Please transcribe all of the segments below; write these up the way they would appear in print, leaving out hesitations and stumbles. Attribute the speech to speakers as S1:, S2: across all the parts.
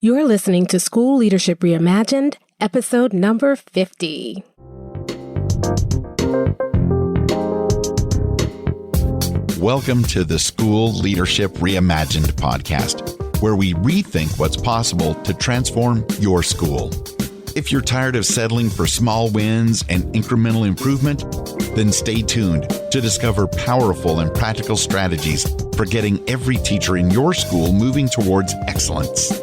S1: You're listening to School Leadership Reimagined, episode number 50.
S2: Welcome to the School Leadership Reimagined podcast, where we rethink what's possible to transform your school. If you're tired of settling for small wins and incremental improvement, then stay tuned to discover powerful and practical strategies for getting every teacher in your school moving towards excellence.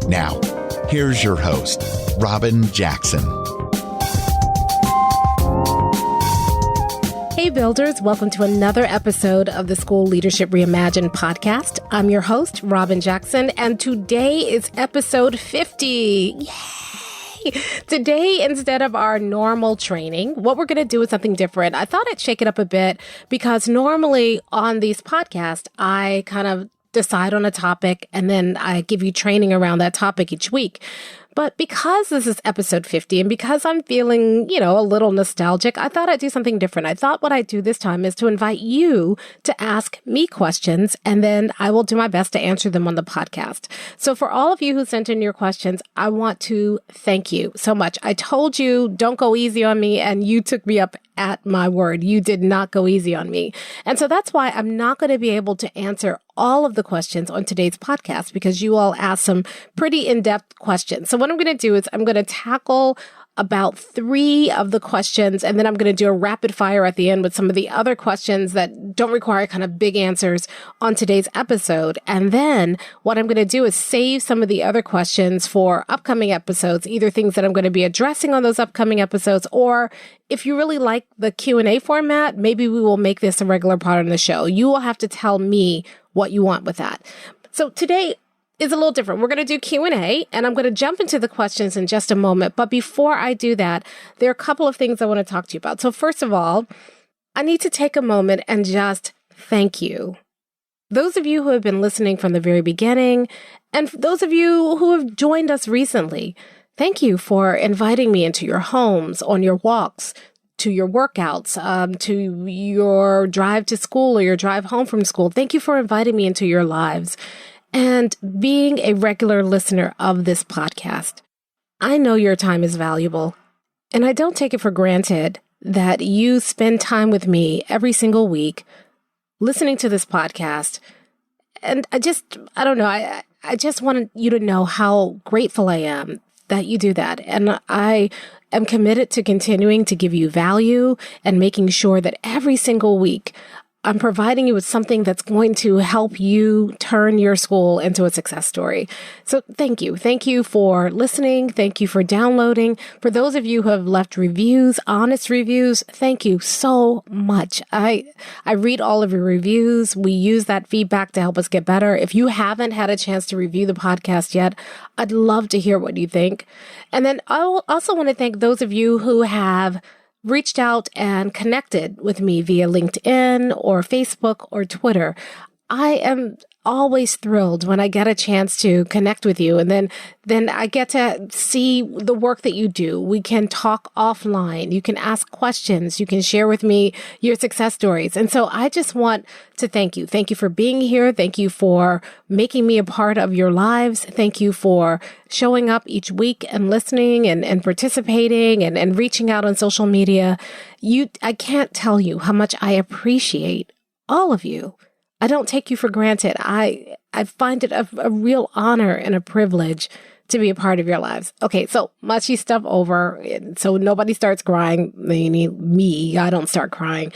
S2: Now, here's your host, Robin Jackson.
S1: Hey builders, welcome to another episode of the School Leadership Reimagined podcast. I'm your host, Robin Jackson, and today is episode 50. Yay! Today, instead of our normal training, what we're going to do is something different. I thought I'd shake it up a bit because normally on these podcasts, I kind of decide on a topic and then I give you training around that topic each week. But because this is episode 50 and because I'm feeling, a little nostalgic, I thought I'd do something different. I thought what I'd do this time is to invite you to ask me questions, and then I will do my best to answer them on the podcast. So for all of you who sent in your questions, I want to thank you so much. I told you, don't go easy on me, and you took me up at my word. You did not go easy on me. And so that's why I'm not going to be able to answer all of the questions on today's podcast because you all asked some pretty in-depth questions. So what I'm going to do is I'm going to tackle about 3 of the questions, and then I'm going to do a rapid fire at the end with some of the other questions that don't require kind of big answers on today's episode. And then what I'm going to do is save some of the other questions for upcoming episodes, either things that I'm going to be addressing on those upcoming episodes, or if you really like the Q&A format, maybe we will make this a regular part of the show. You will have to tell me what you want with that. So today is a little different. We're going to do Q&A, and I'm going to jump into the questions in just a moment. But before I do that, there are a couple of things I want to talk to you about. So first of all, I need to take a moment and just thank you. Those of you who have been listening from the very beginning, and those of you who have joined us recently, thank you for inviting me into your homes, on your walks, to your workouts, to your drive to school or your drive home from school. Thank you for inviting me into your lives and being a regular listener of this podcast. I know your time is valuable, and I don't take it for granted that you spend time with me every single week listening to this podcast. And I just want you to know how grateful I am that you do that. And I am committed to continuing to give you value and making sure that every single week I'm providing you with something that's going to help you turn your school into a success story. So thank you. Thank you for listening. Thank you for downloading. For those of you who have left reviews, honest reviews, thank you so much. I read all of your reviews. We use that feedback to help us get better. If you haven't had a chance to review the podcast yet, I'd love to hear what you think. And then I also want to thank those of you who have reached out and connected with me via LinkedIn or Facebook or Twitter. I am always thrilled when I get a chance to connect with you, and then I get to see the work that you do. We can talk offline. You can ask questions. You can share with me your success stories. And so I just want to thank you. Thank you for being here. Thank you for making me a part of your lives. Thank you for showing up each week and listening and participating and reaching out on social media. I can't tell you how much I appreciate all of you. I don't take you for granted. I find it a real honor and a privilege to be a part of your lives. Okay, so mushy stuff over, so nobody starts crying. Me, I don't start crying.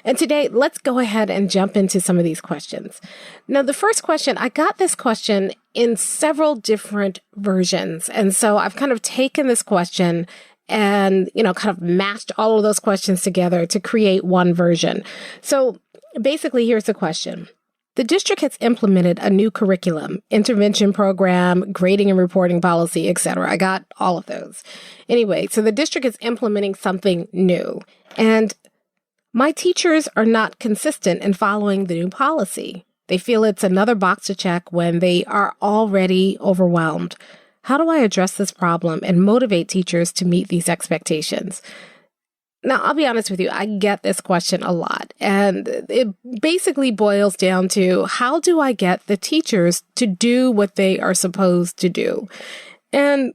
S1: And today, let's go ahead and jump into some of these questions. Now, the first question, I got this question in several different versions. And so I've kind of taken this question and, kind of mashed all of those questions together to create one version. So basically, here's the question. The district has implemented a new curriculum, intervention program, grading and reporting policy, etc. I got all of those. Anyway, so the district is implementing something new. And my teachers are not consistent in following the new policy. They feel it's another box to check when they are already overwhelmed. How do I address this problem and motivate teachers to meet these expectations? Now, I'll be honest with you, I get this question a lot. And it basically boils down to, how do I get the teachers to do what they are supposed to do? And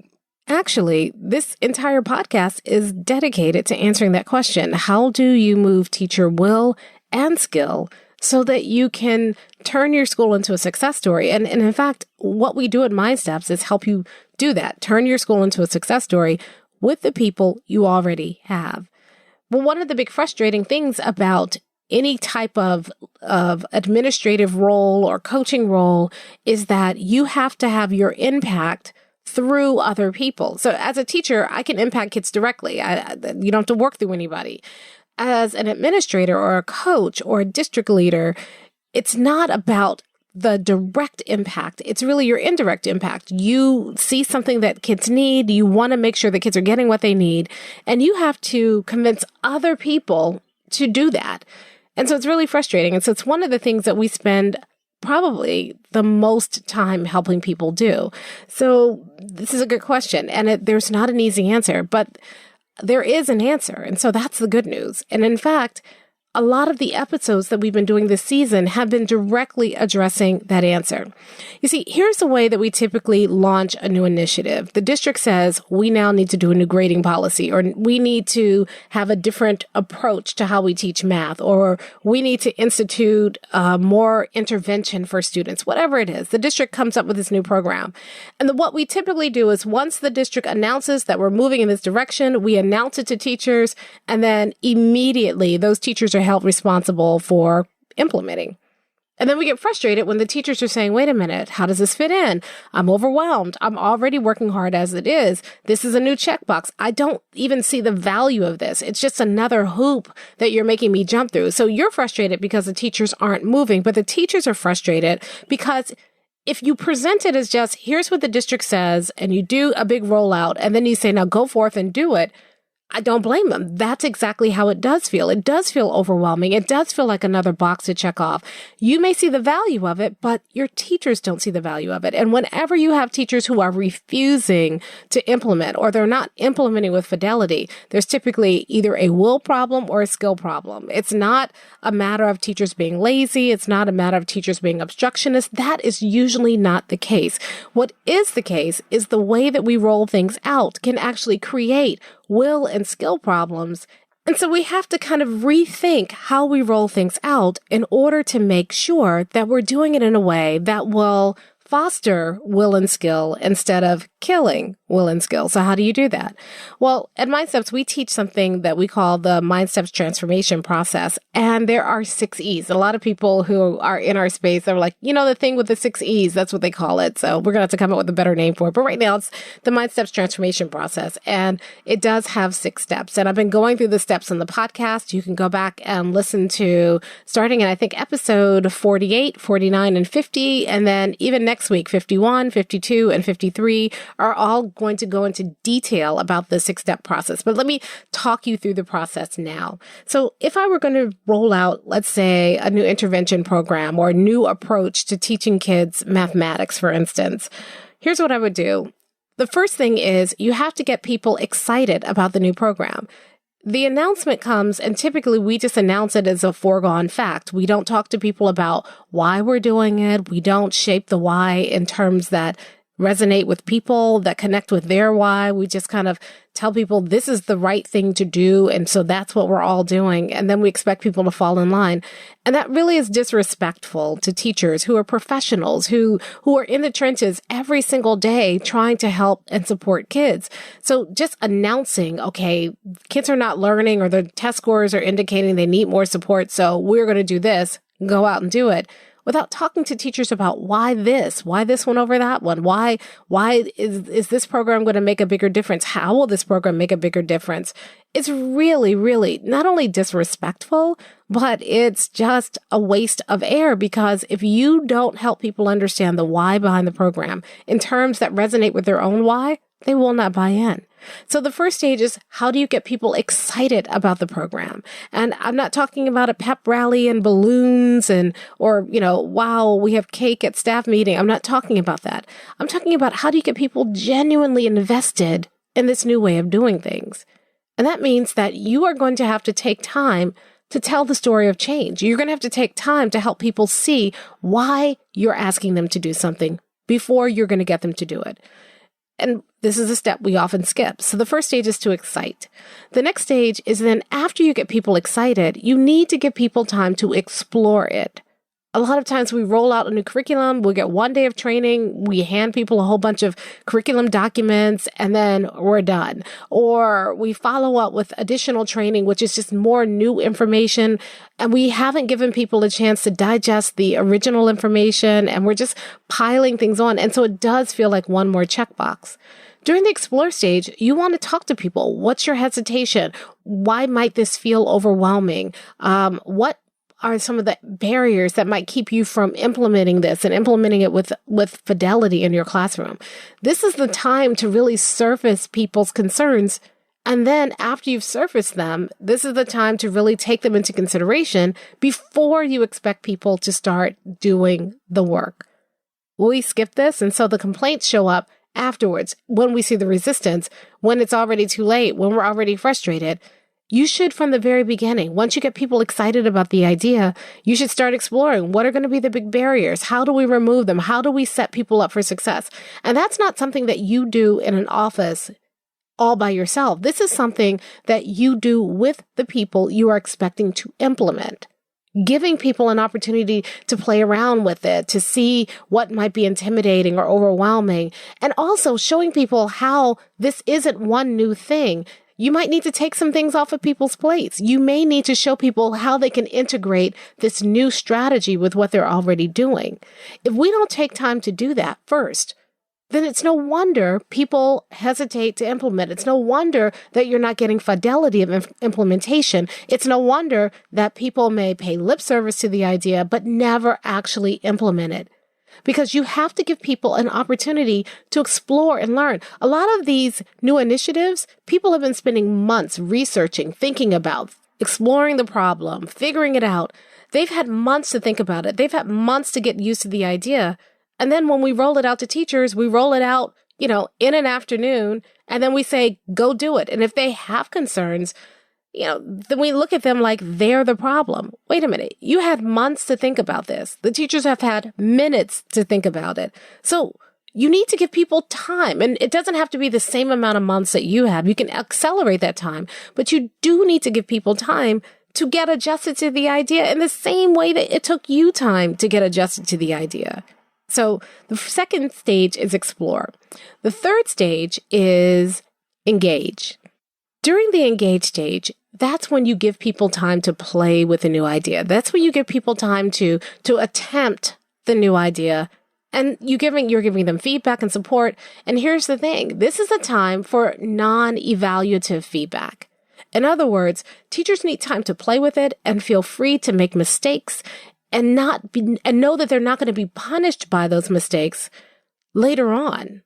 S1: actually, this entire podcast is dedicated to answering that question. How do you move teacher will and skill so that you can turn your school into a success story? And in fact, what we do at Mind Steps is help you do that. Turn your school into a success story with the people you already have. Well, one of the big frustrating things about any type of administrative role or coaching role is that you have to have your impact through other people. So as a teacher, I can impact kids directly. You don't have to work through anybody. As an administrator or a coach or a district leader, it's not about the direct impact. It's really your indirect impact. You see something that kids need. You want to make sure the kids are getting what they need. And you have to convince other people to do that. And so it's really frustrating. And so it's one of the things that we spend probably the most time helping people do. So this is a good question. And there's not an easy answer, but there is an answer. And so that's the good news. And in fact, a lot of the episodes that we've been doing this season have been directly addressing that answer. You see, here's the way that we typically launch a new initiative. The district says we now need to do a new grading policy, or we need to have a different approach to how we teach math, or we need to institute more intervention for students, whatever it is. The district comes up with this new program. And what we typically do is once the district announces that we're moving in this direction, we announce it to teachers, and then immediately those teachers are held responsible for implementing. And then we get frustrated when the teachers are saying, wait a minute, how does this fit in? I'm overwhelmed. I'm already working hard as it is. This is a new checkbox. I don't even see the value of this. It's just another hoop that you're making me jump through. So you're frustrated because the teachers aren't moving, but the teachers are frustrated because if you present it as just, here's what the district says, and you do a big rollout, and then you say, now go forth and do it, I don't blame them. That's exactly how it does feel. It does feel overwhelming. It does feel like another box to check off. You may see the value of it, but your teachers don't see the value of it. And whenever you have teachers who are refusing to implement, or they're not implementing with fidelity, there's typically either a will problem or a skill problem. It's not a matter of teachers being lazy. It's not a matter of teachers being obstructionist. That is usually not the case. What is the case is the way that we roll things out can actually create will and skill problems. And so we have to kind of rethink how we roll things out in order to make sure that we're doing it in a way that will foster will and skill instead of killing will and skill. So how do you do that? Well, at Mind Steps, we teach something that we call the Mind Steps transformation process. And there are 6 E's. A lot of people who are in our space are like, the thing with the 6 E's, that's what they call it. So we're going to have to come up with a better name for it. But right now it's the Mind Steps transformation process. And it does have 6 steps. And I've been going through the steps in the podcast. You can go back and listen to starting in, I think, episode 48, 49, and 50. And then even next week, 51, 52, and 53 are all going to go into detail about the 6-step process. But let me talk you through the process now. So if I were going to roll out, let's say, a new intervention program or a new approach to teaching kids mathematics, for instance, here's what I would do. The first thing is you have to get people excited about the new program. The announcement comes, and typically we just announce it as a foregone fact. We don't talk to people about why we're doing it. We don't shape the why in terms that resonate with people, that connect with their why. We just kind of tell people this is the right thing to do. And so that's what we're all doing. And then we expect people to fall in line. And that really is disrespectful to teachers who are professionals, who are in the trenches every single day trying to help and support kids. So just announcing, okay, kids are not learning or their test scores are indicating they need more support. So we're going to do this, go out and do it, without talking to teachers about why this one over that one, why is this program going to make a bigger difference? How will this program make a bigger difference? It's really, really not only disrespectful, but it's just a waste of air, because if you don't help people understand the why behind the program in terms that resonate with their own why, they will not buy in. So the first stage is, how do you get people excited about the program? And I'm not talking about a pep rally and balloons or wow, we have cake at staff meeting. I'm not talking about that. I'm talking about, how do you get people genuinely invested in this new way of doing things? And that means that you are going to have to take time to tell the story of change. You're going to have to take time to help people see why you're asking them to do something before you're going to get them to do it. And this is a step we often skip. So the first stage is to excite. The next stage is then after you get people excited, you need to give people time to explore it. A lot of times we roll out a new curriculum, we'll get one day of training, we hand people a whole bunch of curriculum documents, and then we're done. Or we follow up with additional training, which is just more new information, and we haven't given people a chance to digest the original information, and we're just piling things on. And so it does feel like one more checkbox. During the explore stage, you want to talk to people. What's your hesitation? Why might this feel overwhelming? What are some of the barriers that might keep you from implementing this and implementing it with fidelity in your classroom? This is the time to really surface people's concerns. And then after you've surfaced them, this is the time to really take them into consideration before you expect people to start doing the work. We skip this, and so the complaints show up afterwards when we see the resistance, when it's already too late, when we're already frustrated. You should, from the very beginning, once you get people excited about the idea, you should start exploring what are going to be the big barriers. How do we remove them? How do we set people up for success? And that's not something that you do in an office all by yourself. This is something that you do with the people you are expecting to implement. Giving people an opportunity to play around with it, to see what might be intimidating or overwhelming, and also showing people how this isn't one new thing. You might need to take some things off of people's plates. You may need to show people how they can integrate this new strategy with what they're already doing. If we don't take time to do that first, then it's no wonder people hesitate to implement. It's no wonder that you're not getting fidelity of implementation. It's no wonder that people may pay lip service to the idea, but never actually implement it. Because you have to give people an opportunity to explore and learn. A lot of these new initiatives, people have been spending months researching, thinking about, exploring the problem, figuring it out. They've had months to think about it. They've had months to get used to the idea. And then when we roll it out to teachers, we roll it out, in an afternoon, and then we say, go do it. And if they have concerns, then we look at them like they're the problem. Wait a minute. You had months to think about this. The teachers have had minutes to think about it. So you need to give people time. And it doesn't have to be the same amount of months that you have. You can accelerate that time, but you do need to give people time to get adjusted to the idea in the same way that it took you time to get adjusted to the idea. So the second stage is explore. The third stage is engage. During the engage stage, that's when you give people time to play with a new idea. That's when you give people time to attempt the new idea. And you're giving them feedback and support. And here's the thing. This is a time for non-evaluative feedback. In other words, teachers need time to play with it and feel free to make mistakes and know that they're not going to be punished by those mistakes later on.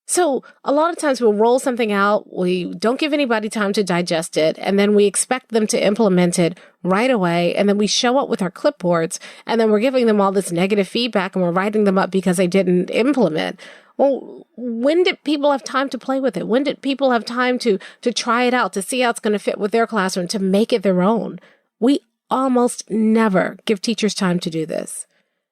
S1: So a lot of times we'll roll something out, we don't give anybody time to digest it, and then we expect them to implement it right away, and then we show up with our clipboards, and then we're giving them all this negative feedback, and we're writing them up because they didn't implement. Well, when did people have time to play with it? When did people have time to try it out, to see how it's going to fit with their classroom, to make it their own? We almost never give teachers time to do this.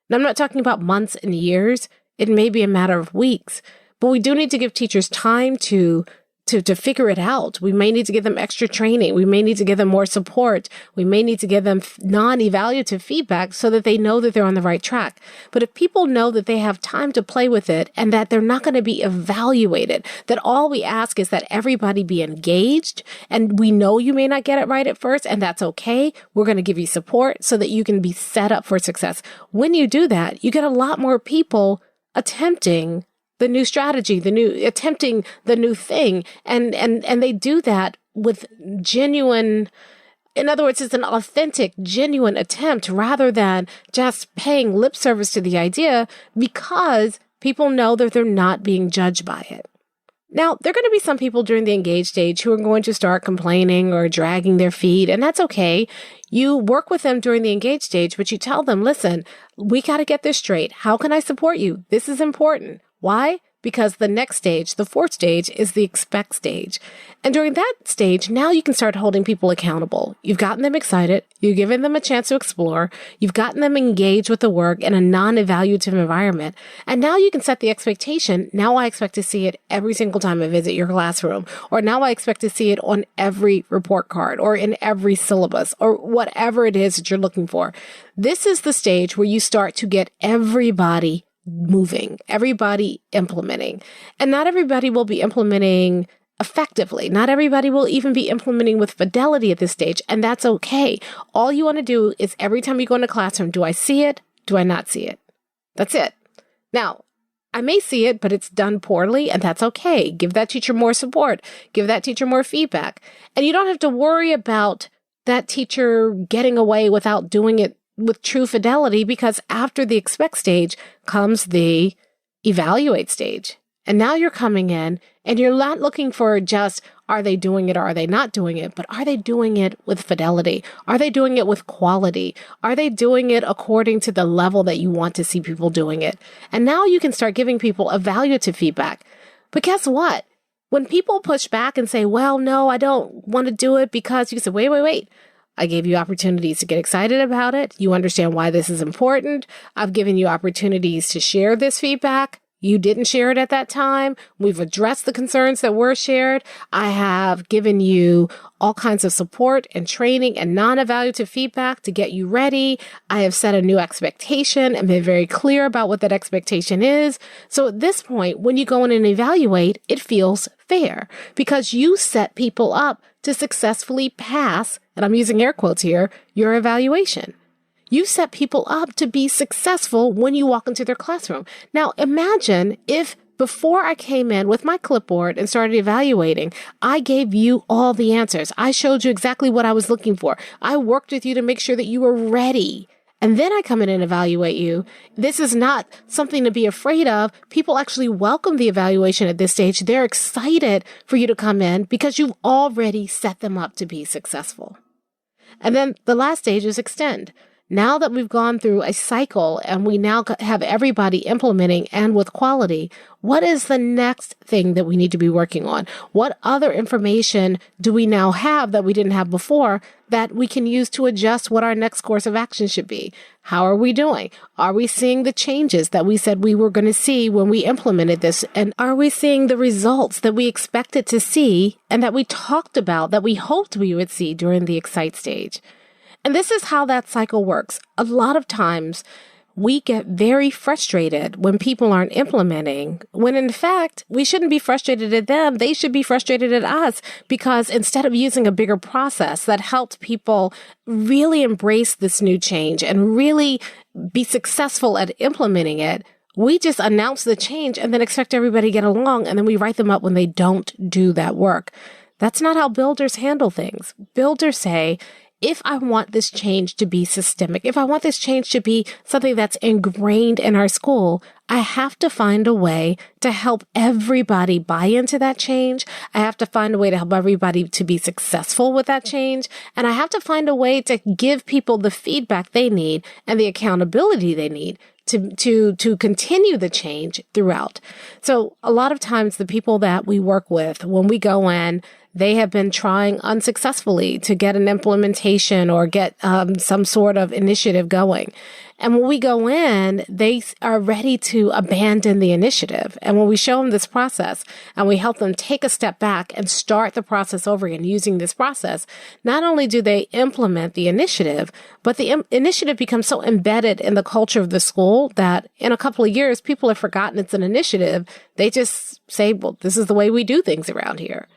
S1: Now, I'm not talking about months and years. It may be a matter of weeks. But we do need to give teachers time to figure it out. We may need to give them extra training. We may need to give them more support. We may need to give them non-evaluative feedback so that they know that they're on the right track. But if people know that they have time to play with it and that they're not going to be evaluated, that all we ask is that everybody be engaged, and we know you may not get it right at first, and that's okay. We're going to give you support so that you can be set up for success. When you do that, you get a lot more people attempting the new strategy, attempting the new thing. And they do that with genuine, in other words, it's an authentic, genuine attempt rather than just paying lip service to the idea because people know that they're not being judged by it. Now, there are going to be some people during the engage stage who are going to start complaining or dragging their feet, and that's okay. You work with them during the engage stage, but you tell them, listen, we got to get this straight. How can I support you? This is important. Why? because the next stage, the fourth stage, is the expect stage. And during that stage, now you can start holding people accountable. You've gotten them excited. You've given them a chance to explore. You've gotten them engaged with the work in a non-evaluative environment. And now you can set the expectation. Now I expect to see it every single time I visit your classroom. Or now I expect to see it on every report card or in every syllabus or whatever it is that you're looking for. This is the stage where you start to get everybody moving, everybody implementing. And not everybody will be implementing effectively. Not everybody will even be implementing with fidelity at this stage, and that's okay. All you want to do is every time you go in a classroom, do I see it? Do I not see it? That's it. Now, I may see it, but it's done poorly, and that's okay. Give that teacher more support. Give that teacher more feedback. And you don't have to worry about that teacher getting away without doing it with true fidelity, because after the expect stage comes the evaluate stage. And now you're coming in and you're not looking for just, are they doing it or are they not doing it? But are they doing it with fidelity? Are they doing it with quality? Are they doing it according to the level that you want to see people doing it? And now you can start giving people evaluative feedback. But guess what? When people push back and say, well, no, I don't want to do it because, you say, wait. I gave you opportunities to get excited about it. You understand why this is important. I've given you opportunities to share this feedback. You didn't share it at that time. We've addressed the concerns that were shared. I have given you all kinds of support and training and non-evaluative feedback to get you ready. I have set a new expectation and been very clear about what that expectation is. So at this point, when you go in and evaluate, it feels fair because you set people up to successfully pass, and I'm using air quotes here, your evaluation. You set people up to be successful when you walk into their classroom. Now, imagine if before I came in with my clipboard and started evaluating, I gave you all the answers. I showed you exactly what I was looking for. I worked with you to make sure that you were ready. And then I come in and evaluate you. This is not something to be afraid of. People actually welcome the evaluation at this stage. They're excited for you to come in because you've already set them up to be successful. And then the last stage is extend. Now that we've gone through a cycle and we now have everybody implementing and with quality, what is the next thing that we need to be working on? What other information do we now have that we didn't have before that we can use to adjust what our next course of action should be? How are we doing? Are we seeing the changes that we said we were going to see when we implemented this? And are we seeing the results that we expected to see and that we talked about, that we hoped we would see during the excite stage? And this is how that cycle works. A lot of times we get very frustrated when people aren't implementing, when in fact, we shouldn't be frustrated at them. They should be frustrated at us because instead of using a bigger process that helped people really embrace this new change and really be successful at implementing it, we just announce the change and then expect everybody to get along, and then we write them up when they don't do that work. That's not how builders handle things. Builders say, if I want this change to be systemic, if I want this change to be something that's ingrained in our school, I have to find a way to help everybody buy into that change. I have to find a way to help everybody to be successful with that change. And I have to find a way to give people the feedback they need and the accountability they need to continue the change throughout. So a lot of times the people that we work with, when we go in, they have been trying unsuccessfully to get an implementation or get some sort of initiative going. And when we go in, they are ready to abandon the initiative. And when we show them this process and we help them take a step back and start the process over again using this process, not only do they implement the initiative, but the initiative becomes so embedded in the culture of the school that in a couple of years, people have forgotten it's an initiative. They just say, well, this is the way we do things around here.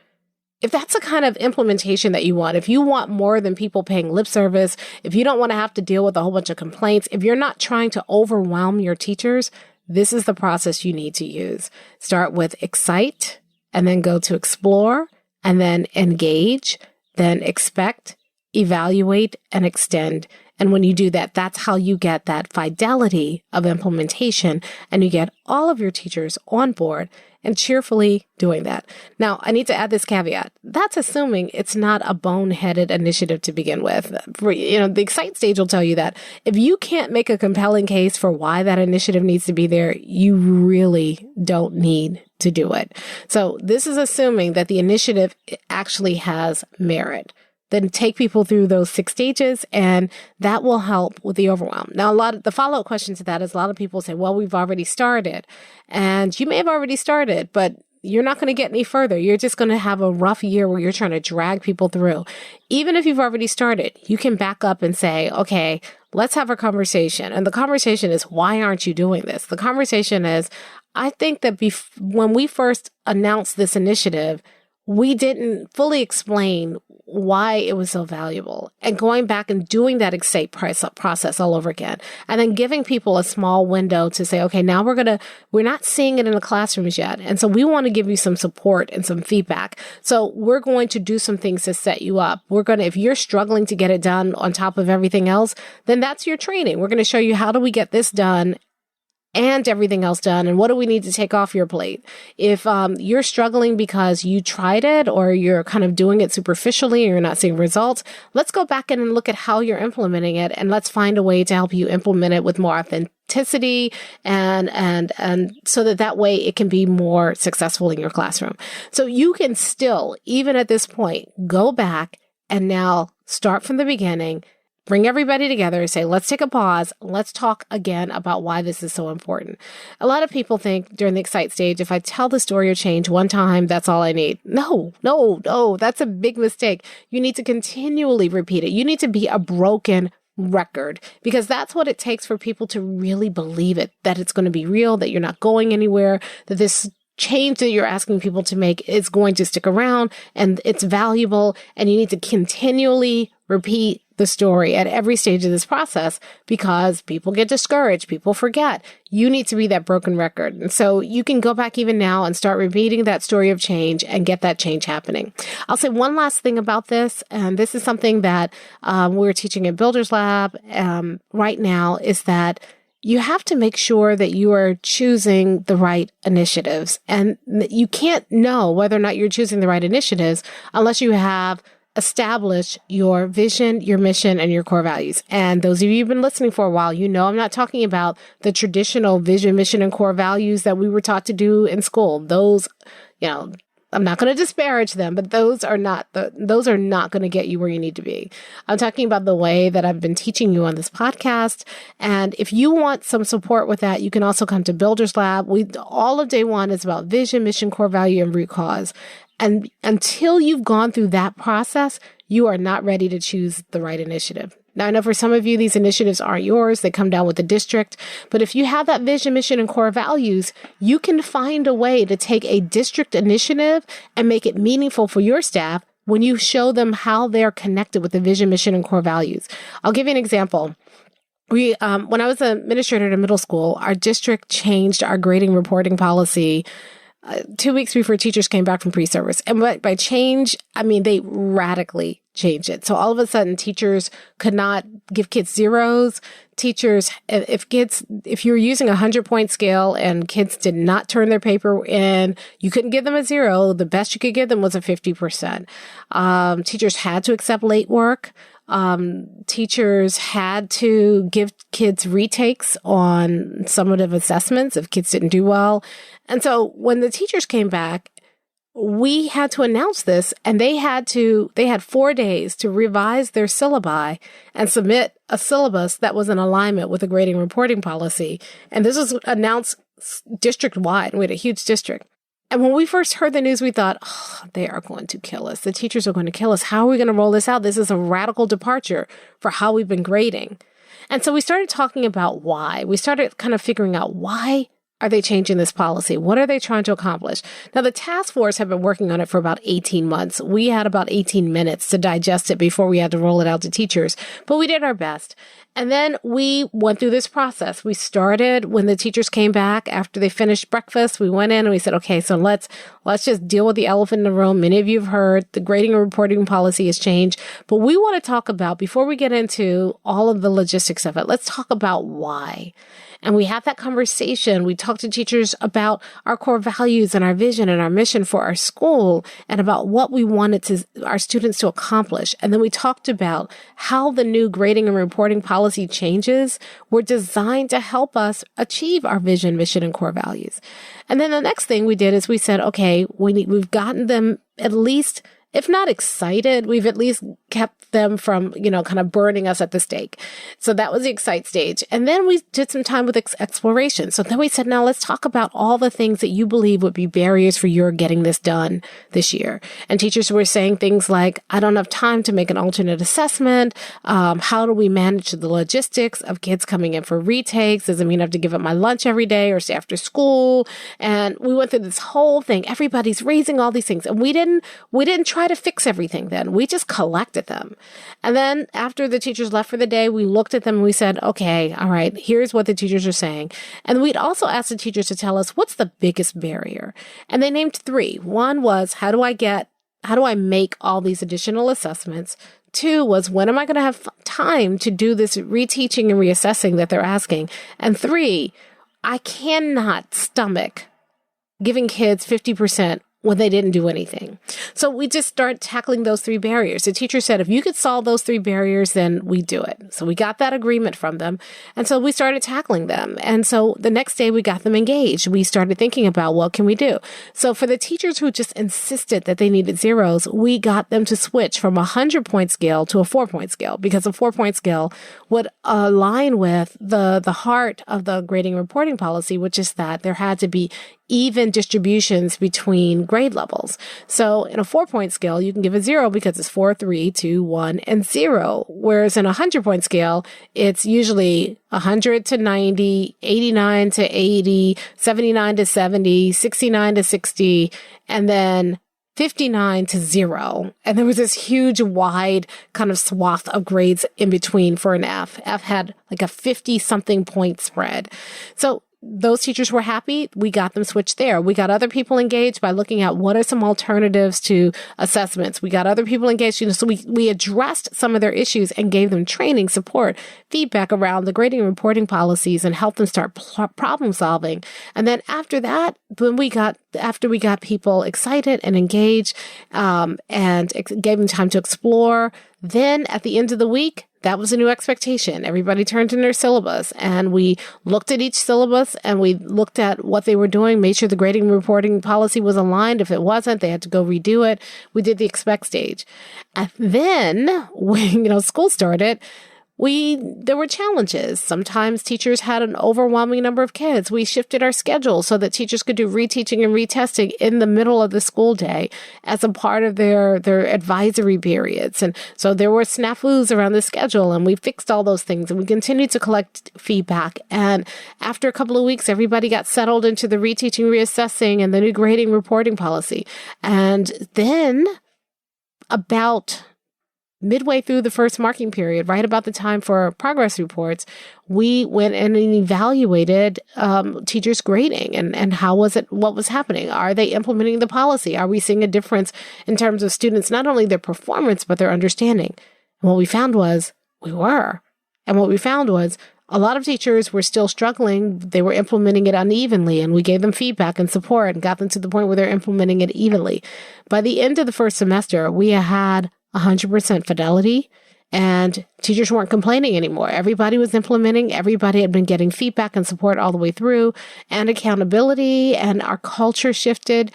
S1: If that's the kind of implementation that you want, if you want more than people paying lip service, if you don't want to have to deal with a whole bunch of complaints, if you're not trying to overwhelm your teachers, this is the process you need to use. Start with excite, and then go to explore, and then engage, then expect, evaluate, and extend. And when you do that, that's how you get that fidelity of implementation, and you get all of your teachers on board. and cheerfully doing that. Now, I need to add this caveat. That's assuming it's not a boneheaded initiative to begin with. The Excite stage will tell you that if you can't make a compelling case for why that initiative needs to be there, you really don't need to do it. So this is assuming that the initiative actually has merit. Then take people through those 6 stages, and that will help with the overwhelm. Now, the follow-up question to that is a lot of people say, well, we've already started. And you may have already started, but you're not going to get any further. You're just going to have a rough year where you're trying to drag people through. Even if you've already started, you can back up and say, okay, let's have a conversation. And the conversation is, why aren't you doing this? The conversation is, I think that when we first announced this initiative, we didn't fully explain why it was so valuable, and going back and doing that Excite process all over again, and then giving people a small window to say, okay, now we're not seeing it in the classrooms yet. And so we want to give you some support and some feedback. So we're going to do some things to set you up. If you're struggling to get it done on top of everything else, then that's your training. We're going to show you how do we get this done and everything else done, and what do we need to take off your plate? If you're struggling because you tried it, or you're kind of doing it superficially and you're not seeing results, let's go back in and look at how you're implementing it, and let's find a way to help you implement it with more authenticity and so that way it can be more successful in your classroom. So you can still, even at this point, go back and now start from the beginning. Bring everybody together and say, let's take a pause. Let's talk again about why this is so important. A lot of people think during the Excite stage, if I tell the story of change one time, that's all I need. No, that's a big mistake. You need to continually repeat it. You need to be a broken record, because that's what it takes for people to really believe it, that it's going to be real, that you're not going anywhere, that this change that you're asking people to make is going to stick around and it's valuable, and you need to continually repeat the story at every stage of this process, because people get discouraged, people forget. You need to be that broken record. And so you can go back even now and start repeating that story of change and get that change happening. I'll say one last thing about this, and this is something that we're teaching at Builders Lab right now, is that you have to make sure that you are choosing the right initiatives. And you can't know whether or not you're choosing the right initiatives unless you have established your vision, your mission, and your core values. And those of you who've been listening for a while, you know I'm not talking about the traditional vision, mission, and core values that we were taught to do in school. Those, I'm not going to disparage them, but those are not going to get you where you need to be. I'm talking about the way that I've been teaching you on this podcast. And if you want some support with that, you can also come to Builders Lab. All of day one is about vision, mission, core value, and root cause. And until you've gone through that process, you are not ready to choose the right initiative. Now, I know for some of you, these initiatives aren't yours. They come down with the district. But if you have that vision, mission, and core values, you can find a way to take a district initiative and make it meaningful for your staff when you show them how they're connected with the vision, mission, and core values. I'll give you an example. When I was an administrator at a middle school, our district changed our grading reporting policy 2 weeks before teachers came back from pre-service. And by change, I mean they radically changed it. So all of a sudden, teachers could not give kids zeros. Teachers, if you were using a 100-point scale and kids did not turn their paper in, you couldn't give them a 0. The best you could give them was a 50%. Teachers had to accept late work. Teachers had to give kids retakes on summative assessments if kids didn't do well. And so when the teachers came back, we had to announce this, and they had 4 days to revise their syllabi and submit a syllabus that was in alignment with the grading reporting policy. And this was announced district-wide. We had a huge district. And when we first heard the news, we thought, they are going to kill us. The teachers are going to kill us. How are we going to roll this out? This is a radical departure for how we've been grading. And so we started talking about why. We started kind of figuring out, why are they changing this policy? What are they trying to accomplish? Now, the task force have been working on it for about 18 months. We had about 18 minutes to digest it before we had to roll it out to teachers, but we did our best. And then we went through this process. We started when the teachers came back after they finished breakfast. We went in and we said, okay, so let's just deal with the elephant in the room. Many of you have heard the grading and reporting policy has changed, but we want to talk about, before we get into all of the logistics of it, let's talk about why. And we had that conversation. We talked to teachers about our core values and our vision and our mission for our school and about what we wanted our students to accomplish. And then we talked about how the new grading and reporting policy changes were designed to help us achieve our vision, mission, and core values. And then the next thing we did is we said, okay, we've gotten them at least, if not excited, we've at least kept them from, kind of burning us at the stake. So that was the excite stage. And then we did some time with exploration. So then we said, now let's talk about all the things that you believe would be barriers for your getting this done this year. And teachers were saying things like, I don't have time to make an alternate assessment. How do we manage the logistics of kids coming in for retakes? Does it mean I have to give up my lunch every day or stay after school? And we went through this whole thing. Everybody's raising all these things. And we didn't try to fix everything then. We just collected them. And then after the teachers left for the day, we looked at them and we said, okay, all right, here's what the teachers are saying. And we'd also asked the teachers to tell us what's the biggest barrier. And they named 3. One was, how do I make all these additional assessments? 2 was, when am I going to have time to do this reteaching and reassessing that they're asking? And 3, I cannot stomach giving kids 50% when they didn't do anything. So we just start tackling those 3 barriers. The teacher said, if you could solve those 3 barriers, then we do it. So we got that agreement from them. And so we started tackling them. And so the next day we got them engaged. We started thinking about what can we do? So for the teachers who just insisted that they needed zeros, we got them to switch from a 100-point scale to a 4-point scale, because a 4-point scale would align with the heart of the grading and reporting policy, which is that there had to be even distributions between grade levels. So in a 4-point scale, you can give a 0 because it's 4, 3, 2, 1, and 0. Whereas in a 100-point scale, it's usually 100 to 90, 89 to 80, 79 to 70, 69 to 60, and then 59 to 0. And there was this huge, wide kind of swath of grades in between for an F. F had like a 50-something point spread. So those teachers were happy. We got them switched there. We got other people engaged by looking at what are some alternatives to assessments. We got other people engaged. So we addressed some of their issues and gave them training, support, feedback around the grading and reporting policies and helped them start problem solving. And then after that, after we got people excited and engaged, and gave them time to explore, then at the end of the week, that was a new expectation. Everybody turned in their syllabus, and we looked at each syllabus and we looked at what they were doing, made sure the grading and reporting policy was aligned. If it wasn't, they had to go redo it. We did the expect stage. And then when, school started, there were challenges. Sometimes teachers had an overwhelming number of kids. We shifted our schedule so that teachers could do reteaching and retesting in the middle of the school day as a part of their advisory periods. And so there were snafus around the schedule, and we fixed all those things, and we continued to collect feedback. And after a couple of weeks, everybody got settled into the reteaching, reassessing, and the new grading reporting policy. And then about midway through the first marking period, right about the time for progress reports, we went in and evaluated teachers' grading and what was happening. Are they implementing the policy? Are we seeing a difference in terms of students, not only their performance, but their understanding? And what we found was we were. And what we found was a lot of teachers were still struggling. They were implementing it unevenly, and we gave them feedback and support and got them to the point where they're implementing it evenly. By the end of the first semester, we had 100% fidelity, and teachers weren't complaining anymore. Everybody was implementing. Everybody had been getting feedback and support all the way through, and accountability, and our culture shifted.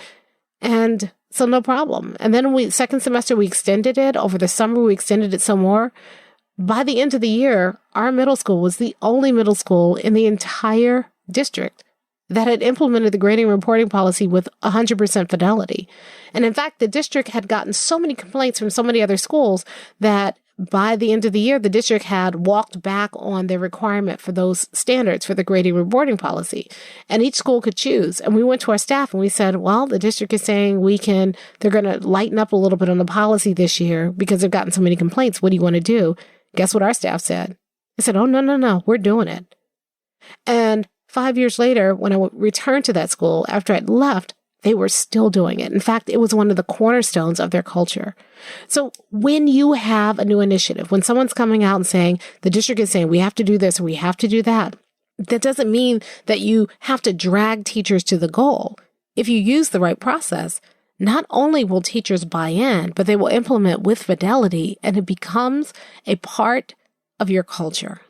S1: And so no problem. And then second semester, we extended it. Over the summer, we extended it some more. By the end of the year, our middle school was the only middle school in the entire district that had implemented the grading and reporting policy with 100% fidelity. And in fact, the district had gotten so many complaints from so many other schools that by the end of the year, the district had walked back on their requirement for those standards for the grading and reporting policy. And each school could choose. And we went to our staff and we said, well, the district is saying they're going to lighten up a little bit on the policy this year because they've gotten so many complaints. What do you want to do? Guess what our staff said? They said, oh, no, we're doing it. And 5 years later, when I returned to that school after I'd left, they were still doing it. In fact, it was one of the cornerstones of their culture. So when you have a new initiative, when someone's coming out and saying, the district is saying, we have to do this or we have to do that, that doesn't mean that you have to drag teachers to the goal. If you use the right process, not only will teachers buy in, but they will implement with fidelity, and it becomes a part of your culture.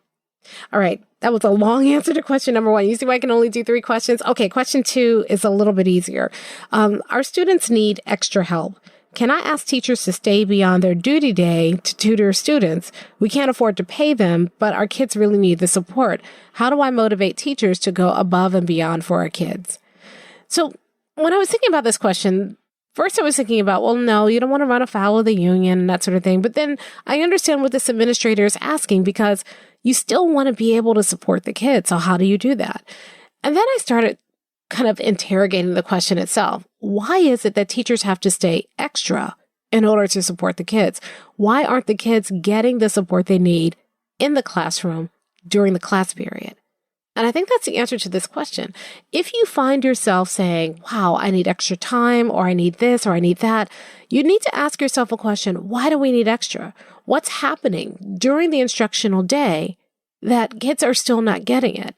S1: All right, that was a long answer to question number 1. You see why I can only do 3 questions? Okay, question 2 is a little bit easier. Our students need extra help. Can I ask teachers to stay beyond their duty day to tutor students? We can't afford to pay them, but our kids really need the support. How do I motivate teachers to go above and beyond for our kids? So when I was thinking about this question, first I was thinking about, well, no, you don't want to run afoul of the union and that sort of thing. But then I understand what this administrator is asking, because you still want to be able to support the kids. So how do you do that? And then I started kind of interrogating the question itself. Why is it that teachers have to stay extra in order to support the kids? Why aren't the kids getting the support they need in the classroom during the class period? And I think that's the answer to this question. If you find yourself saying, wow, I need extra time, or I need this, or I need that, you need to ask yourself a question. Why do we need extra? What's happening during the instructional day that kids are still not getting it?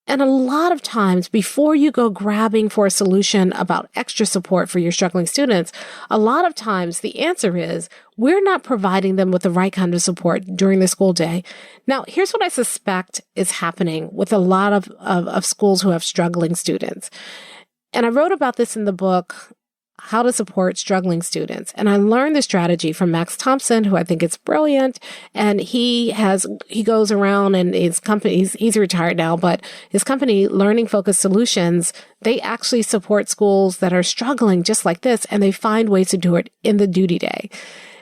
S1: And a lot of times, before you go grabbing for a solution about extra support for your struggling students, a lot of times the answer is we're not providing them with the right kind of support during the school day. Now, here's what I suspect is happening with a lot of schools who have struggling students. And I wrote about this in the book, How to Support Struggling Students. And I learned the strategy from Max Thompson, who I think is brilliant. And he goes around, and his company, he's retired now, but his company, Learning Focused Solutions, they actually support schools that are struggling just like this, and they find ways to do it in the duty day.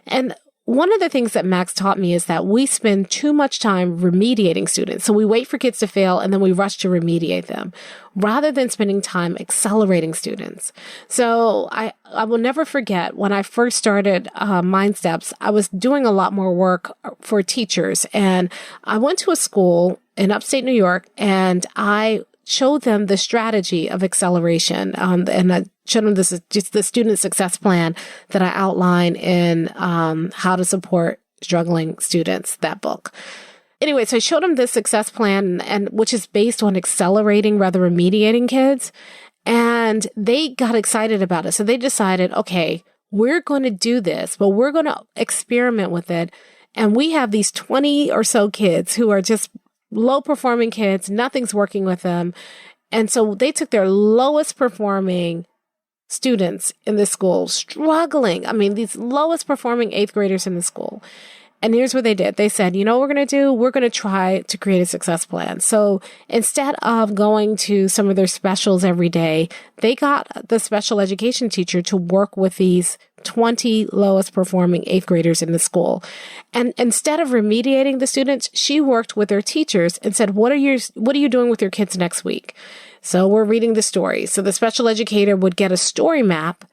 S1: And one of the things that Max taught me is that we spend too much time remediating students. So we wait for kids to fail, and then we rush to remediate them rather than spending time accelerating students. So I will never forget when I first started Mind Steps, I was doing a lot more work for teachers. And I went to a school in upstate New York, and I showed them the strategy of acceleration. And I showed them this is just the student success plan that I outline in How to Support Struggling Students, that book. Anyway, so I showed them this success plan, and which is based on accelerating rather than remediating kids. And they got excited about it. So they decided, okay, we're going to do this, but we're going to experiment with it. And we have these 20 or so kids who are just low performing kids. Nothing's working with them. And so they took their lowest performing students in the school, struggling. I mean, these lowest performing 8th graders in the school. And here's what they did. They said, you know what we're going to do? We're going to try to create a success plan. So instead of going to some of their specials every day, they got the special education teacher to work with these 20 lowest performing 8th graders in the school. And instead of remediating the students, she worked with their teachers and said, what are you doing with your kids next week? So we're reading the story. So the special educator would get a story map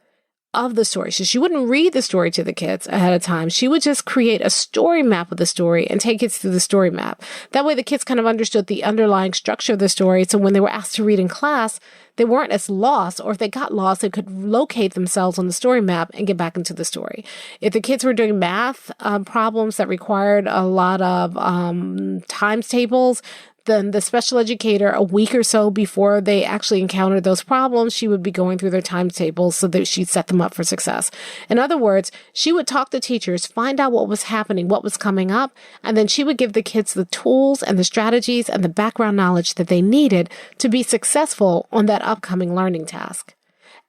S1: of the story. So she wouldn't read the story to the kids ahead of time. She would just create a story map of the story and take kids through the story map. That way the kids kind of understood the underlying structure of the story. So when they were asked to read in class, they weren't as lost, or if they got lost, they could locate themselves on the story map and get back into the story. If the kids were doing math problems that required a lot of times tables, then the special educator, a week or so before they actually encountered those problems, she would be going through their timetables so that she'd set them up for success. In other words, she would talk to teachers, find out what was happening, what was coming up, and then she would give the kids the tools and the strategies and the background knowledge that they needed to be successful on that upcoming learning task.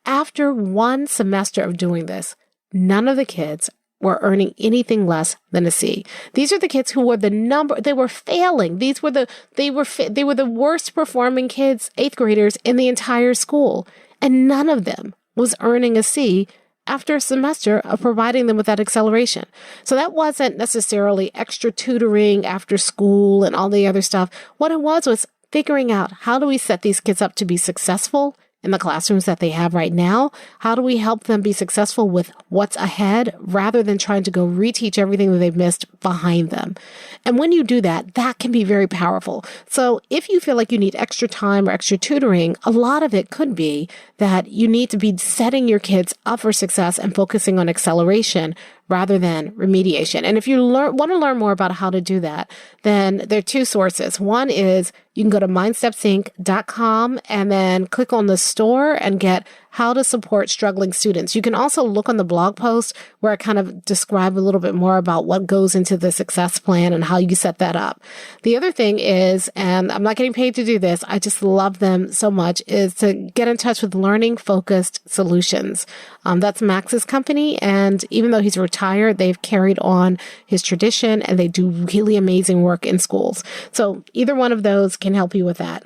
S1: After one semester of doing this, none of the kids were earning anything less than a C. These are the kids who were they were failing. They were the worst performing kids, 8th graders in the entire school. And none of them was earning a C after a semester of providing them with that acceleration. So that wasn't necessarily extra tutoring after school and all the other stuff. What it was figuring out, how do we set these kids up to be successful in the classrooms that they have right now? How do we help them be successful with what's ahead rather than trying to go reteach everything that they've missed behind them? And when you do that, that can be very powerful. So if you feel like you need extra time or extra tutoring, a lot of it could be that you need to be setting your kids up for success and focusing on acceleration rather than remediation. And if you want to learn more about how to do that, then there are two sources. One is you can go to mindstepsync.com and then click on the store and get how to support struggling students. You can also look on the blog post where I kind of describe a little bit more about what goes into the success plan and how you set that up. The other thing is, and I'm not getting paid to do this, I just love them so much, is to get in touch with Learning Focused Solutions. That's Max's company. And even though he's retired, they've carried on his tradition and they do really amazing work in schools. So either one of those can help you with that.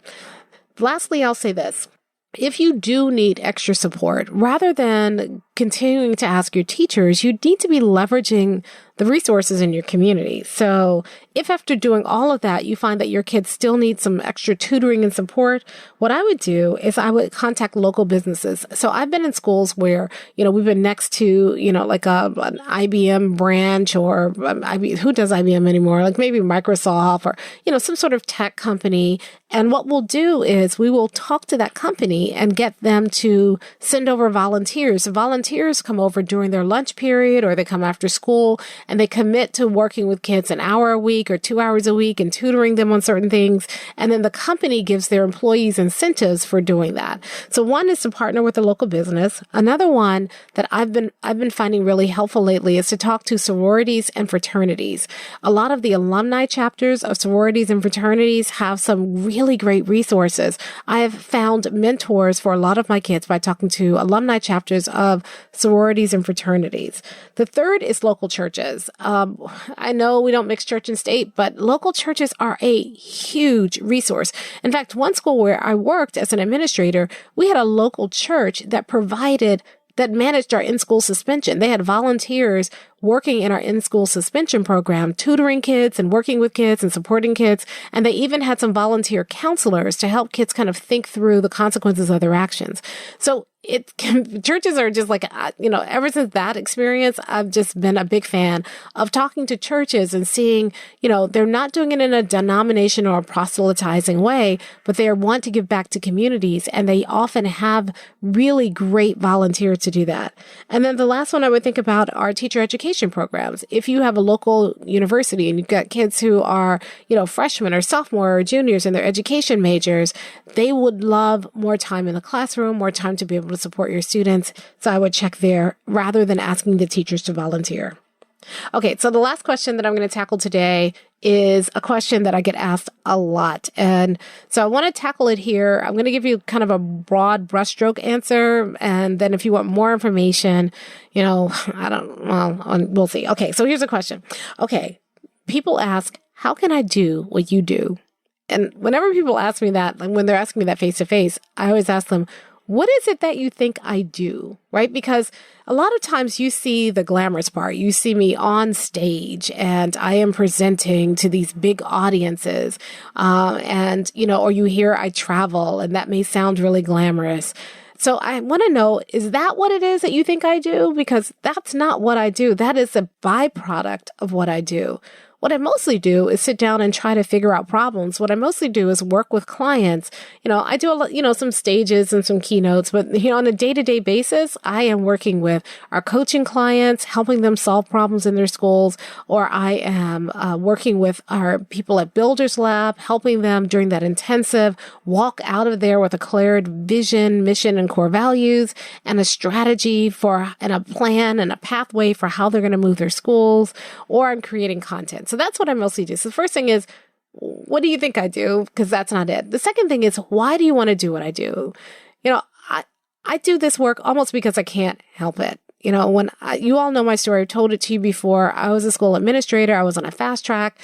S1: Lastly, I'll say this. If you do need extra support, rather than continuing to ask your teachers, you need to be leveraging the resources in your community. So if after doing all of that, you find that your kids still need some extra tutoring and support, what I would do is I would contact local businesses. So I've been in schools where, we've been next to, like an IBM branch or who does IBM anymore? Like maybe Microsoft or, some sort of tech company. And what we'll do is we will talk to that company and get them to send over volunteers. Volunteers come over during their lunch period or they come after school and they commit to working with kids an hour a week or 2 hours a week and tutoring them on certain things. And then the company gives their employees incentives for doing that. So one is to partner with a local business. Another one that I've been finding really helpful lately is to talk to sororities and fraternities. A lot of the alumni chapters of sororities and fraternities have some really great resources. I have found mentors for a lot of my kids by talking to alumni chapters of sororities and fraternities. The third is local churches. I know we don't mix church and state, but local churches are a huge resource. In fact, one school where I worked as an administrator, we had a local church that managed our in-school suspension. They had volunteers working in our in-school suspension program, tutoring kids and working with kids and supporting kids. And they even had some volunteer counselors to help kids kind of think through the consequences of their actions. So churches are just like, ever since that experience, I've just been a big fan of talking to churches and seeing, they're not doing it in a denomination or a proselytizing way, but they want to give back to communities. And they often have really great volunteers to do that. And then the last one I would think about are teacher education programs. If you have a local university and you've got kids who are, freshmen or sophomore or juniors in their education majors, they would love more time in the classroom, more time to be able to support your students. So I would check there rather than asking the teachers to volunteer. Okay, so the last question that I'm going to tackle today is a question that I get asked a lot. And so I want to tackle it here. I'm going to give you kind of a broad brushstroke answer. And then if you want more information, we'll see. Okay, so here's a question. Okay, people ask, how can I do what you do? And whenever people ask me that, like when they're asking me that face to face, I always ask them, what is it that you think I do, right? Because a lot of times you see the glamorous part. You see me on stage and I am presenting to these big audiences. Or you hear I travel and that may sound really glamorous. So I want to know, is that what it is that you think I do? Because that's not what I do. That is a byproduct of what I do. What I mostly do is sit down and try to figure out problems. What I mostly do is work with clients. I do a lot, some stages and some keynotes, but, on a day-to-day basis, I am working with our coaching clients, helping them solve problems in their schools, or I am working with our people at Builders Lab, helping them during that intensive walk out of there with a clear vision, mission, and core values, and a strategy and a plan and a pathway for how they're going to move their schools, or I'm creating content. So that's what I mostly do. So the first thing is, what do you think I do? Because that's not it. The second thing is, why do you want to do what I do? I do this work almost because I can't help it. You all know my story. I've told it to you before. I was a school administrator. I was on a fast track.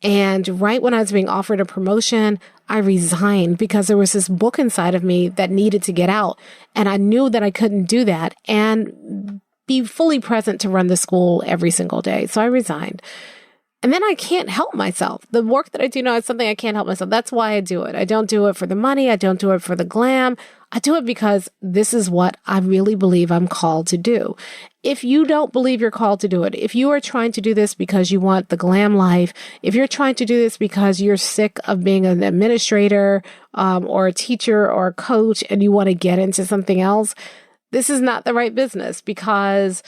S1: And right when I was being offered a promotion, I resigned because there was this book inside of me that needed to get out. And I knew that I couldn't do that and be fully present to run the school every single day. So I resigned. And then I can't help myself. The work that I do now is something I can't help myself. That's why I do it. I don't do it for the money. I don't do it for the glam. I do it because this is what I really believe I'm called to do. If you don't believe you're called to do it, if you are trying to do this because you want the glam life, if you're trying to do this because you're sick of being an administrator or a teacher or a coach and you want to get into something else, this is not the right business because,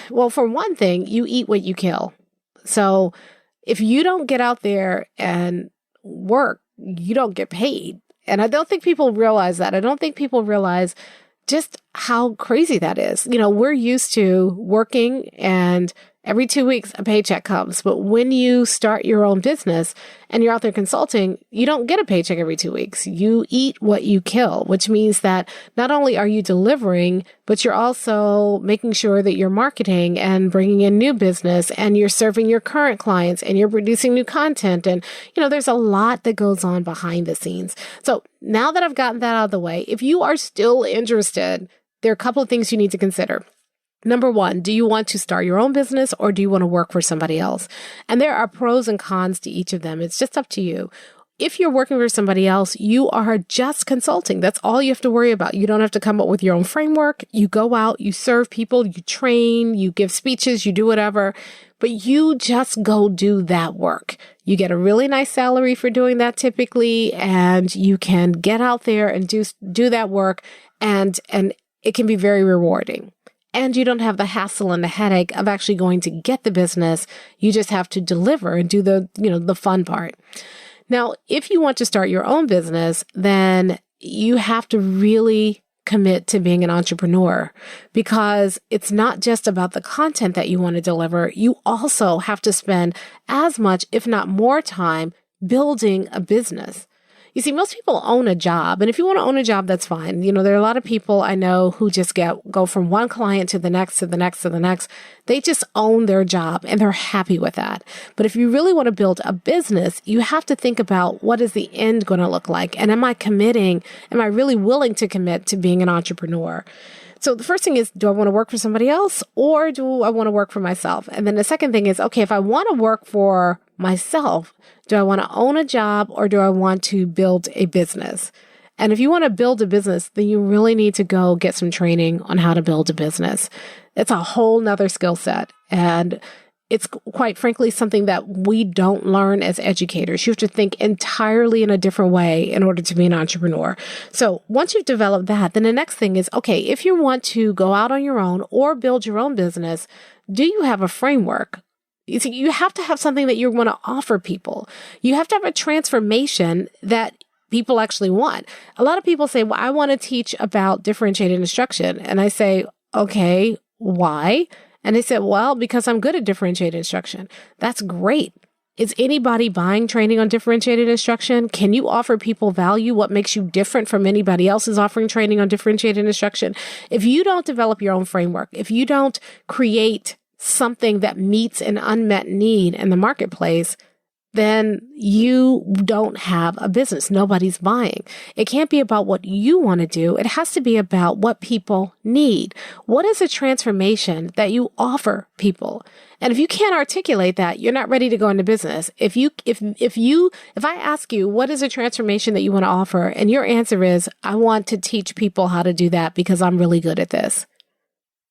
S1: well, for one thing, you eat what you kill. So if you don't get out there and work, you don't get paid. And I don't think people realize that. I don't think people realize just how crazy that is. You know, we're used to working and every 2 weeks a paycheck comes. But when you start your own business and you're out there consulting, you don't get a paycheck every 2 weeks. You eat what you kill, which means that not only are you delivering, but you're also making sure that you're marketing and bringing in new business and you're serving your current clients and you're producing new content. And, you know, there's a lot that goes on behind the scenes. So now that I've gotten that out of the way, if you are still interested, there are a couple of things you need to consider. Number one, do you want to start your own business or do you want to work for somebody else? And there are pros and cons to each of them. It's just up to you. If you're working for somebody else, you are just consulting. That's all you have to worry about. You don't have to come up with your own framework. You go out, you serve people, you train, you give speeches, you do whatever, but you just go do that work. You get a really nice salary for doing that typically, and you can get out there and do that work, and it can be very rewarding. And you don't have the hassle and the headache of actually going to get the business. You just have to deliver and do the fun part. Now, if you want to start your own business, then you have to really commit to being an entrepreneur because it's not just about the content that you want to deliver. You also have to spend as much, if not more time building a business. You see, most people own a job. And if you want to own a job, that's fine. You know, there are a lot of people I know who just go from one client to the next, to the next, to the next. They just own their job and they're happy with that. But if you really want to build a business, you have to think about what is the end going to look like? And am I really willing to commit to being an entrepreneur? So the first thing is, do I want to work for somebody else or do I want to work for myself? And then the second thing is, okay, if I want to work for myself, do I want to own a job or do I want to build a business? And if you want to build a business, then you really need to go get some training on how to build a business. It's a whole nother skill set. And it's quite frankly something that we don't learn as educators. You have to think entirely in a different way in order to be an entrepreneur. So once you've developed that, then the next thing is, okay, if you want to go out on your own or build your own business, do you have a framework? You see, you have to have something that you want to offer people. You have to have a transformation that people actually want. A lot of people say, well, I want to teach about differentiated instruction. And I say, okay, why? And they said, well, because I'm good at differentiated instruction. That's great. Is anybody buying training on differentiated instruction? Can you offer people value? What makes you different from anybody else who's offering training on differentiated instruction? If you don't develop your own framework, if you don't create something that meets an unmet need in the marketplace, then you don't have a business. Nobody's buying. It can't be about what you want to do. It has to be about what people need. What is a transformation that you offer people? And if you can't articulate that, you're not ready to go into business. If I ask you, what is a transformation that you want to offer? And your answer is, I want to teach people how to do that because I'm really good at this.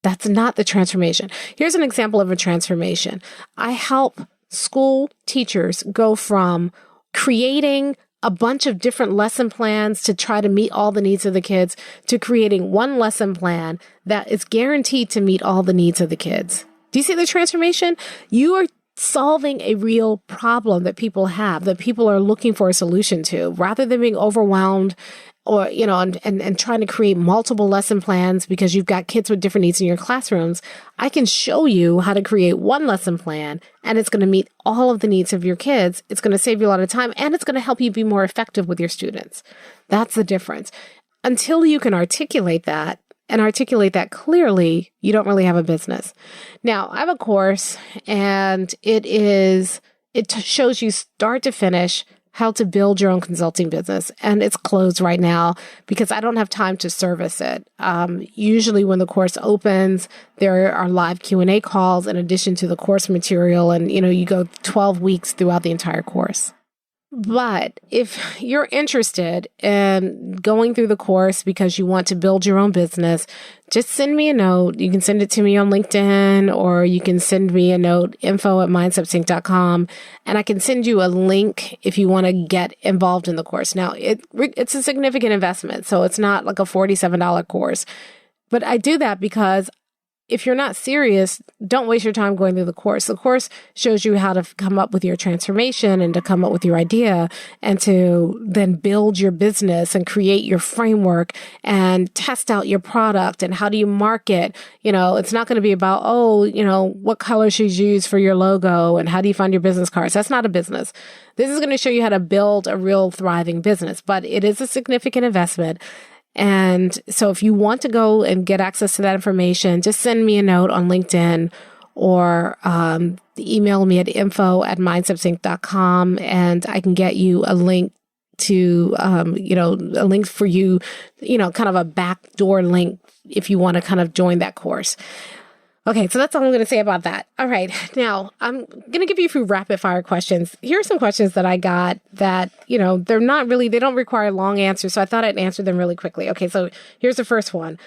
S1: That's not the transformation. Here's an example of a transformation. I help school teachers go from creating a bunch of different lesson plans to try to meet all the needs of the kids to creating one lesson plan that is guaranteed to meet all the needs of the kids. Do you see the transformation? You are solving a real problem that people have, that people are looking for a solution to, rather than being overwhelmed or, and trying to create multiple lesson plans because you've got kids with different needs in your classrooms. I can show you how to create one lesson plan and it's going to meet all of the needs of your kids. It's going to save you a lot of time and it's going to help you be more effective with your students. That's the difference. Until you can articulate that and articulate that clearly, you don't really have a business. Now, I have a course and it shows you start to finish how to build your own consulting business. And it's closed right now because I don't have time to service it. Usually when the course opens, there are live Q&A calls in addition to the course material. And, you go 12 weeks throughout the entire course. But if you're interested in going through the course because you want to build your own business, just send me a note. You can send it to me on LinkedIn, or you can send me a note, info@mindstepsync.com, and I can send you a link if you want to get involved in the course. Now, it's a significant investment, so it's not like a $47 course. But I do that because if you're not serious, don't waste your time going through the course. The course shows you how to come up with your transformation and to come up with your idea and to then build your business and create your framework and test out your product and how do you market. It's not going to be about, what color should you use for your logo and how do you find your business cards? That's not a business. This is going to show you how to build a real thriving business, but it is a significant investment. And so if you want to go and get access to that information, just send me a note on LinkedIn or email me at info@mindstepsync.com, and I can get you a link to, a link for you, kind of a backdoor link if you want to kind of join that course. Okay, so that's all I'm going to say about that. All right, now I'm going to give you a few rapid fire questions. Here are some questions that I got that, they don't require long answers, so I thought I'd answer them really quickly. Okay, so here's the first one.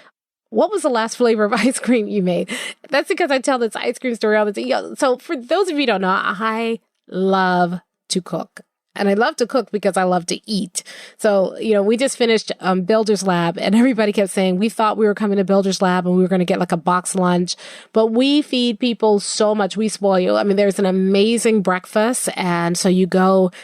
S1: What was the last flavor of ice cream you made? That's because I tell this ice cream story all the time. So for those of you who don't know, I love to cook. And I love to cook because I love to eat. So, we just finished Builder's Lab and everybody kept saying, we thought we were coming to Builder's Lab and we were going to get like a box lunch, but we feed people so much. We spoil you. I mean, there's an amazing breakfast. And so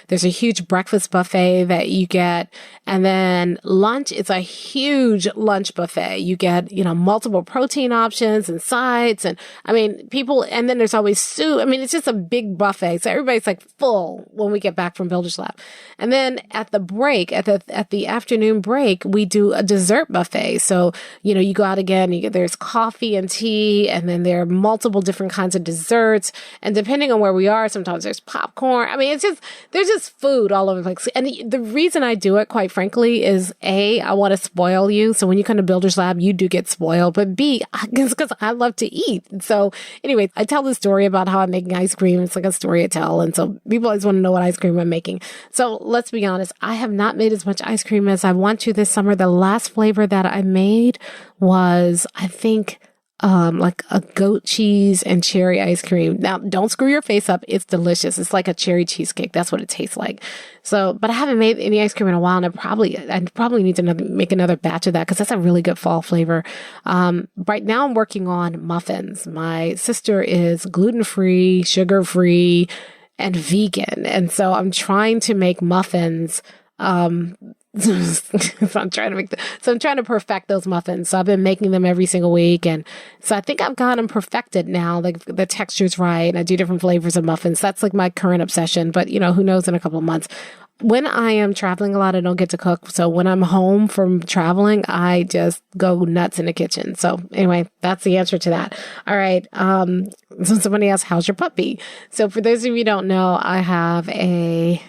S1: there's a huge breakfast buffet that you get. And then lunch is a huge lunch buffet. You get, multiple protein options and sides. And and then there's always soup. It's just a big buffet. So everybody's like full when we get back from Builder's Lab. And then at the break, at the afternoon break, we do a dessert buffet. So, you go out again, there's coffee and tea, and then there are multiple different kinds of desserts. And depending on where we are, sometimes there's popcorn. There's just food all over the place. And the reason I do it, quite frankly, is A, I want to spoil you. So when you come to Builder's Lab, you do get spoiled. But B, it's because I love to eat. So anyway, I tell this story about how I'm making ice cream. It's like a story I tell. And so people always want to know what ice cream I'm making. So let's be honest, I have not made as much ice cream as I want to this summer. The last flavor that I made was, I think, like a goat cheese and cherry ice cream. Now, don't screw your face up. It's delicious. It's like a cherry cheesecake. That's what it tastes like. So, but I haven't made any ice cream in a while, and I probably need to make another batch of that because that's a really good fall flavor. Right now I'm working on muffins. My sister is gluten-free, sugar-free, and vegan. And so I'm trying to make muffins. I'm trying to perfect those muffins. So I've been making them every single week. And so I think I've got them perfected now. Like the texture's right. And I do different flavors of muffins. That's like my current obsession. But who knows in a couple of months. When I am traveling a lot, I don't get to cook. So when I'm home from traveling, I just go nuts in the kitchen. So anyway, that's the answer to that. All right. So somebody asked, how's your puppy? So for those of you who don't know, I have a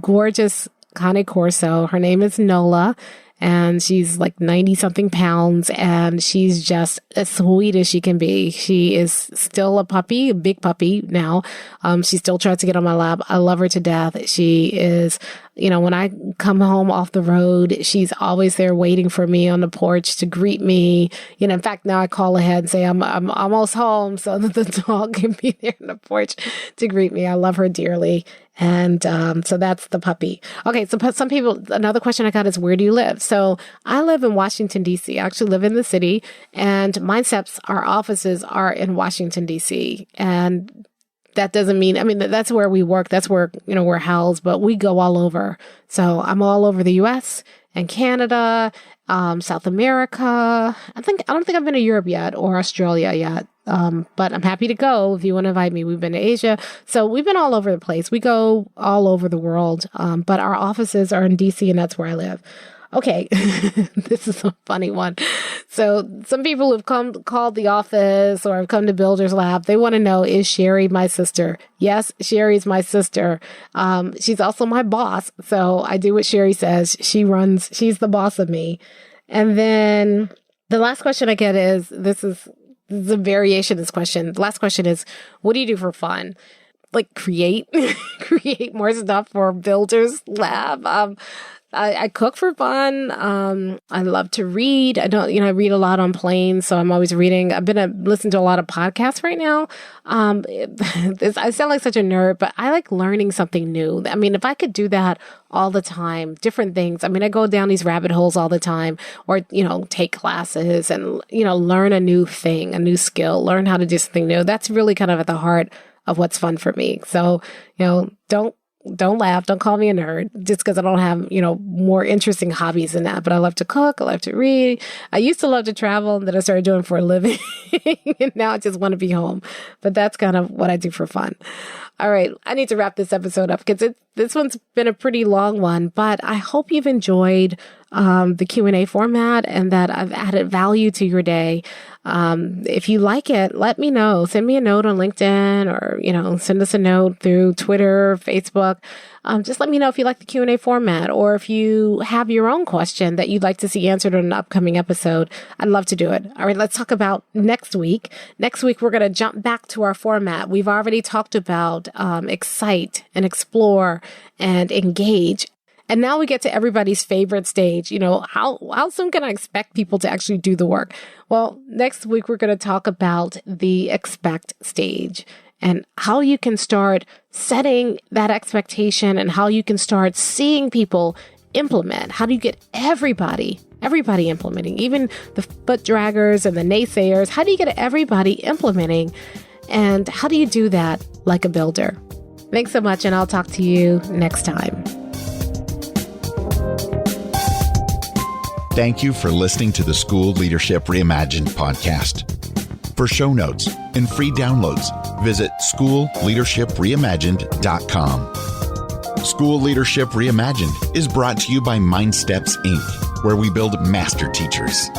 S1: gorgeous Cane Corso. Her name is Nola. And she's like 90 something pounds, and she's just as sweet as she can be. She is still a puppy, a big puppy now. She still tries to get on my lap. I love her to death. She is, when I come home off the road, she's always there waiting for me on the porch to greet me. In fact, now I call ahead and say I'm almost home so that the dog can be there on the porch to greet me. I love her dearly. And so that's the puppy. Okay, so some people, another question I got is, where do you live? So I live in Washington, D.C. I actually live in the city, and MindSteps, our offices are in Washington, D.C. And that doesn't mean, that's where we work. That's where, we're housed, but we go all over. So I'm all over the U.S. and Canada, South America. I don't think I've been to Europe yet or Australia yet. But I'm happy to go if you want to invite me. We've been to Asia. So we've been all over the place. We go all over the world. But our offices are in DC, and that's where I live. Okay. This is a funny one. So some people have called the office or have come to Builder's Lab. They want to know, is Sherry my sister? Yes, Sherry's my sister. She's also my boss. So I do what Sherry says. She's the boss of me. And then the last question I get is, this is a variation of this question. The last question is, what do you do for fun? like create more stuff for Builders Lab. I cook for fun. I love to read. I read a lot on planes, so I'm always reading. I've been listening to a lot of podcasts right now. I sound like such a nerd, but I like learning something new. I mean, if I could do that all the time, different things. I mean, I go down these rabbit holes all the time, or, take classes and, learn a new thing, a new skill, learn how to do something new. That's really kind of at the heart of what's fun for me. So, don't laugh. Don't call me a nerd just because I don't have, more interesting hobbies than that. But I love to cook. I love to read. I used to love to travel, and then I started doing it for a living. And now I just want to be home. But that's kind of what I do for fun. All right. I need to wrap this episode up because this one's been a pretty long one, but I hope you've enjoyed the Q&A format and that I've added value to your day. If you like it, let me know. Send me a note on LinkedIn or, send us a note through Twitter, Facebook. Just let me know if you like the Q&A format or if you have your own question that you'd like to see answered in an upcoming episode. I'd love to do it. All right, let's talk about next week. Next week, we're going to jump back to our format. We've already talked about excite and explore and engage. And now we get to everybody's favorite stage. How soon can I expect people to actually do the work? Well, next week, we're going to talk about the expect stage and how you can start setting that expectation and how you can start seeing people implement. How do you get everybody implementing, even the foot draggers and the naysayers? How do you get everybody implementing? And how do you do that like a builder? Thanks so much, and I'll talk to you next time.
S2: Thank you for listening to the School Leadership Reimagined podcast. For show notes and free downloads, visit schoolleadershipreimagined.com. School Leadership Reimagined is brought to you by MindSteps, Inc., where we build master teachers.